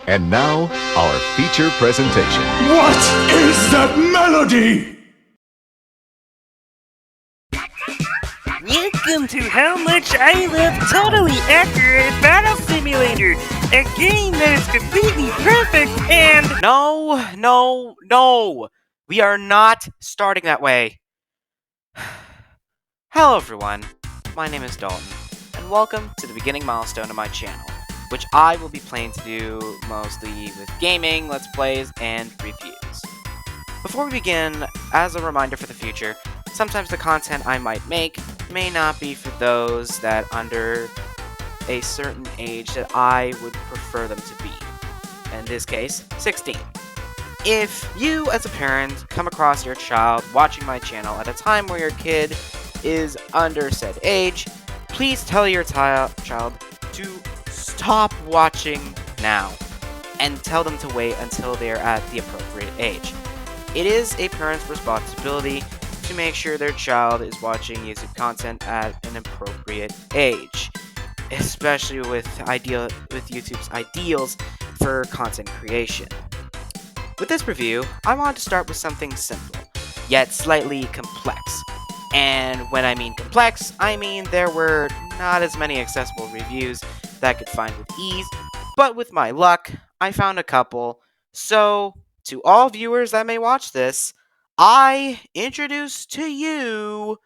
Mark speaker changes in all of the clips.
Speaker 1: And now, our feature presentation.
Speaker 2: What is that melody?
Speaker 3: Welcome to How Much I Love Totally Accurate Battle Simulator, a game that is completely perfect and... No! We are not starting that way. Hello everyone, my name is Dalton, and welcome to the beginning milestone of my channel, which I will be planning to do mostly with gaming, let's plays, and reviews. Before we begin, as a reminder for the future, sometimes the content I might make may not be for those that under a certain age that I would prefer them to be. In this case, 16. If you, as a parent, come across your child watching my channel at a time where your kid is under said age, please tell your child to stop watching now, and tell them to wait until they are at the appropriate age. It is a parent's responsibility to make sure their child is watching YouTube content at an appropriate age, especially with YouTube's ideals for content creation. With this review, I wanted to start with something simple, yet slightly complex. And when I mean complex, I mean there were not as many accessible reviews that I could find with ease, but with my luck, I found a couple. So, to all viewers that may watch this, I introduce to you...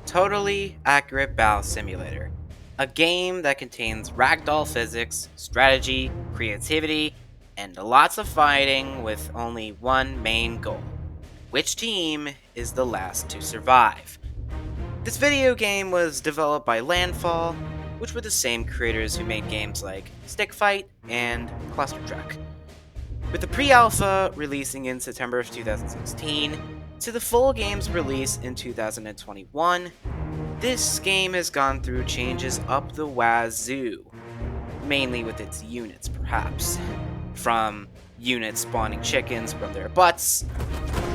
Speaker 3: Totally Accurate Battle Simulator, a game that contains ragdoll physics, strategy, creativity, and lots of fighting with only one main goal: which team is the last to survive? This video game was developed by Landfall, which were the same creators who made games like Stick Fight and Cluster Truck. With the pre-alpha releasing in September of 2016 to the full game's release in 2021, this game has gone through changes up the wazoo, mainly with its units perhaps. From units spawning chickens from their butts,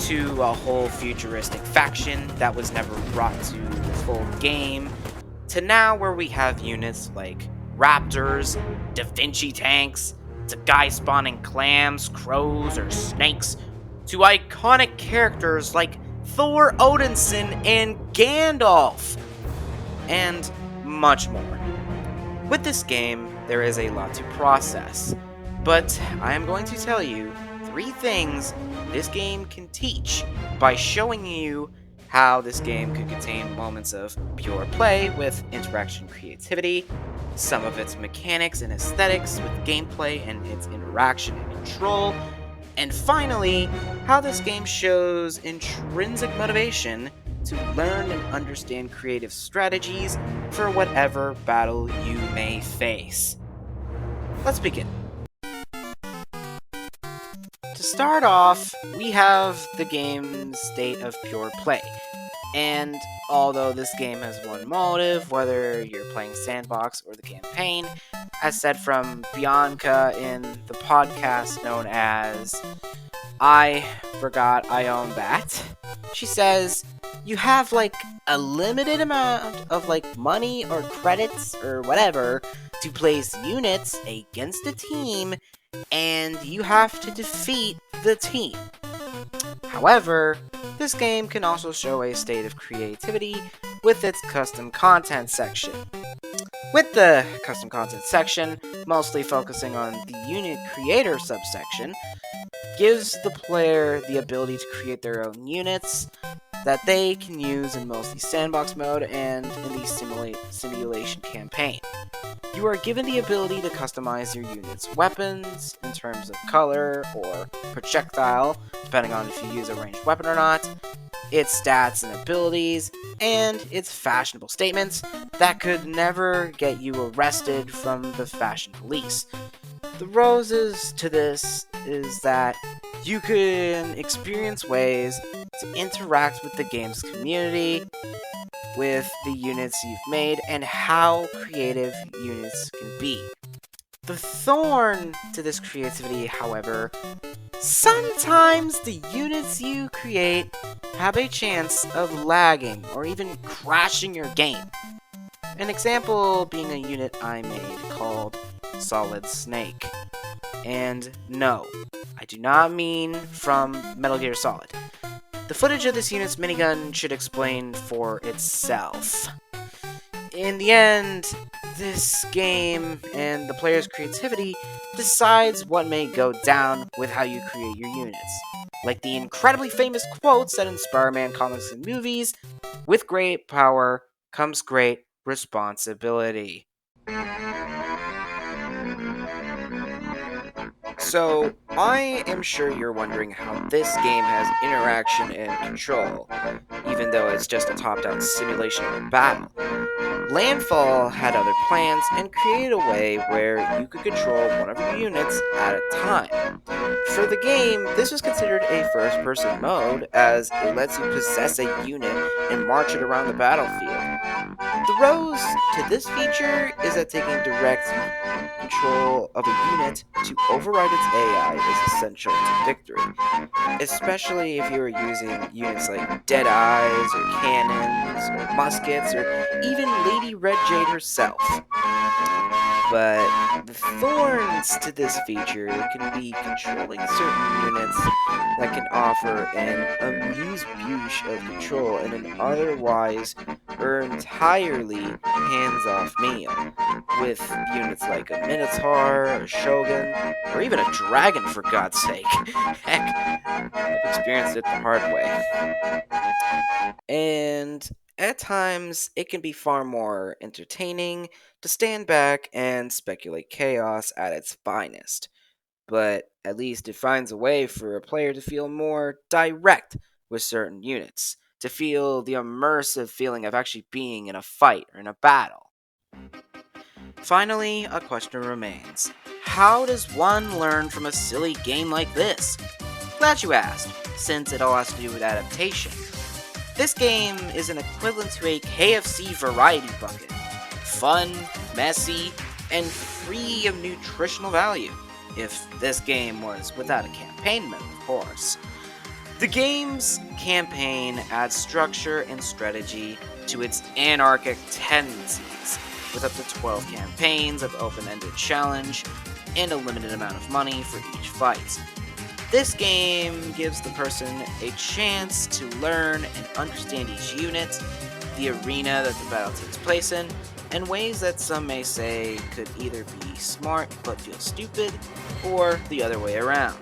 Speaker 3: to a whole futuristic faction that was never brought to the full game, to now where we have units like raptors, Da Vinci tanks, to guys spawning clams, crows, or snakes, to iconic characters like Thor Odinson and Gandalf, and much more. With this game, there is a lot to process, but I am going to tell you 3 things this game can teach by showing you how this game could contain moments of pure play with interaction creativity, some of its mechanics and aesthetics with gameplay and its interaction and control, and finally, how this game shows intrinsic motivation to learn and understand creative strategies for whatever battle you may face. Let's begin. To start off, we have the game's state of pure play. And although this game has one motive, whether you're playing sandbox or the campaign, as said from Bianca in the podcast known as I Forgot I Own That, she says, you have like a limited amount of like money or credits or whatever to place units against a team, and you have to defeat the team. However, this game can also show a state of creativity with its custom content section. With the custom content section, mostly focusing on the unit creator subsection, gives the player the ability to create their own units that they can use in mostly sandbox mode and in the simulation campaign. You are given the ability to customize your unit's weapons in terms of color or projectile, depending on if you use a ranged weapon or not, its stats and abilities, and its fashionable statements that could never get you arrested from the fashion police. The roses to this is that you can experience ways to interact with the game's community, with the units you've made, and how creative units can be. The thorn to this creativity, however, sometimes the units you create have a chance of lagging or even crashing your game. An example being a unit I made called Solid Snake. And no, I do not mean from Metal Gear Solid. The footage of this unit's minigun should explain for itself. In the end, this game and the player's creativity decides what may go down with how you create your units. Like the incredibly famous quotes that inspire man comics and movies, with great power comes great responsibility. So, I am sure you're wondering how this game has interaction and control, even though it's just a top-down simulation of a battle. Landfall had other plans and created a way where you could control one of your units at a time. For the game, this was considered a first-person mode, as it lets you possess a unit and march it around the battlefield. The rose to this feature is that taking direct control of a unit to override its AI is essential to victory, especially if you are using units like Dead Eyes, or cannons, or muskets, or even Lady Red Jade herself. But the thorns to this feature can be controlling certain units that can offer an amuse-bouche of control in an otherwise or entirely hands-off meal, with units like a Minotaur, a Shogun, or even a Dragon for God's sake. Heck, I've experienced it the hard way. And at times, it can be far more entertaining to stand back and speculate chaos at its finest. But at least it finds a way for a player to feel more direct with certain units, to feel the immersive feeling of actually being in a fight or in a battle. Finally, a question remains. How does one learn from a silly game like this? Glad you asked, since it all has to do with adaptation. This game is an equivalent to a KFC variety bucket. Fun, messy, and free of nutritional value. If this game was without a campaign mode, of course. The game's campaign adds structure and strategy to its anarchic tendencies, with up to 12 campaigns of open-ended challenge and a limited amount of money for each fight. This game gives the person a chance to learn and understand each unit, the arena that the battle takes place in, and ways that some may say could either be smart but feel stupid, or the other way around.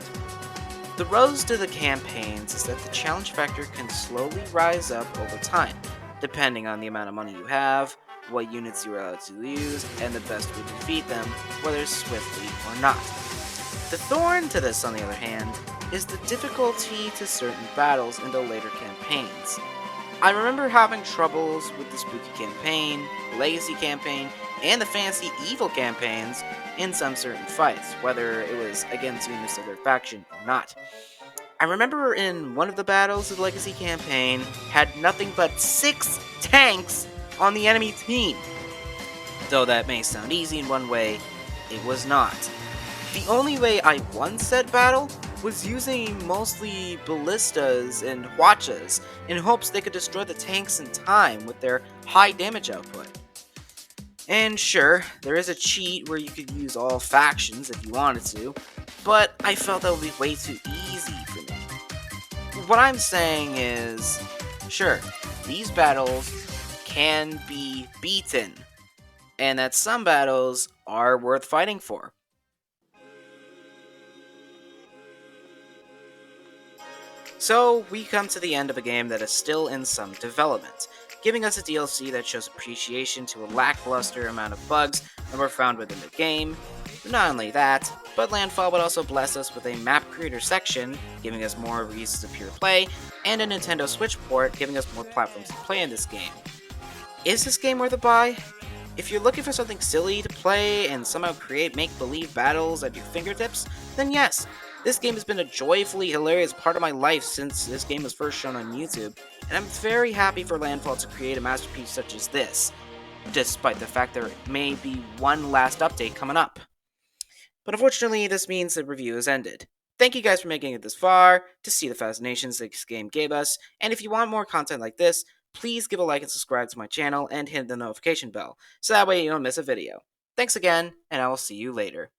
Speaker 3: The rose to the campaigns is that the challenge factor can slowly rise up over time, depending on the amount of money you have, what units you are allowed to use, and the best way to defeat them, whether swiftly or not. The thorn to this, on the other hand, is the difficulty to certain battles in the later campaigns. I remember having troubles with the Spooky campaign, the Legacy campaign, and the Fantasy Evil campaigns in some certain fights, whether it was against units of their faction or not. I remember in one of the battles of the Legacy campaign had nothing but 6 tanks on the enemy team. Though that may sound easy in one way, it was not. The only way I won said battle was using mostly ballistas and huachas in hopes they could destroy the tanks in time with their high damage output. And sure, there is a cheat where you could use all factions if you wanted to, but I felt that would be way too easy for me. What I'm saying is, sure, these battles can be beaten, and that some battles are worth fighting for. So, we come to the end of a game that is still in some development, giving us a DLC that shows appreciation to a lackluster amount of bugs that were found within the game. But not only that, but Landfall would also bless us with a map creator section, giving us more reasons to pure play, and a Nintendo Switch port, giving us more platforms to play in this game. Is this game worth a buy? If you're looking for something silly to play and somehow create make-believe battles at your fingertips, then yes, this game has been a joyfully hilarious part of my life since this game was first shown on YouTube, and I'm very happy for Landfall to create a masterpiece such as this, despite the fact there may be one last update coming up. But unfortunately, this means the review has ended. Thank you guys for making it this far, to see the fascinations this game gave us, and if you want more content like this, please give a like and subscribe to my channel and hit the notification bell, so that way you don't miss a video. Thanks again, and I will see you later.